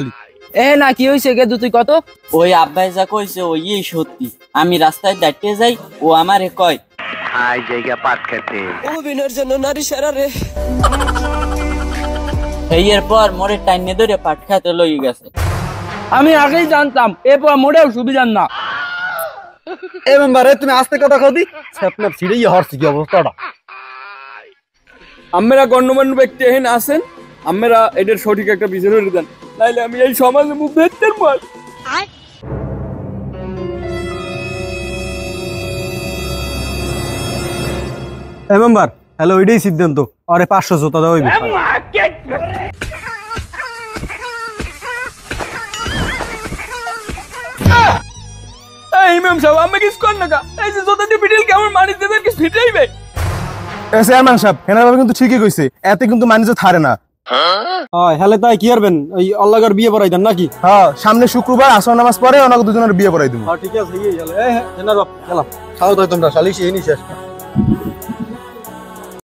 খালি। এ না কি হইছে গেদু তুই কত? ওই আব্বাই যা কইছে ওই সত্যি। আমি রাস্তায় দাঁড়িয়ে যাই, ও আমারে কয় আই জায়গা পাট খেতে অভিনয়ের জন্য নারী সারা রে। এরপর মোরে টাইনে ধরে পাট খাতে লই গেছে। আমি আগেই জানতাম এরপর মোড়েও সুবিধার না। এ মেম্বার তুমি আস্তে কথা কদি আপনার ছিড়েই হরছি কি অবস্থাটা। আমরা গণ্যমান্য ব্যক্তি এখানে আছেন, আমরা এটার সঠিক একটা বিচার করে দেন, নাইলে আমি এই সমাজে মুখ দেখতে পার। এ মেম্বার হ্যালো, এটাই সিদ্ধান্ত, আরে 500 জোতা দেওয়া হইবে। এই ইমাম সাহেব আমি কিছু কর না কা, এই যে জোতা দিয়ে পিটিল কেমন মানি দেবেন কি ফিটাইবে? চেয়ারম্যান সাহেব হেনার বাবা কিন্তু ঠিকই কইছে, এতে কিন্তু মানুষে থারে না। হ্যাঁ হ্যালে তাই কি করবেন, ওই আল্লাহর বিয়ে পড়াই দেন নাকি? হ্যাঁ সামনে শুক্রবার আসর নামাজ পড়ে ওনাকে দুজনের বিয়ে পড়াই দেবো। হ্যাঁ ঠিক আছে, এই চলো। এই হেনার বাবা চলো, খাও তো তোমরা, শালিশ এই নি শেষ।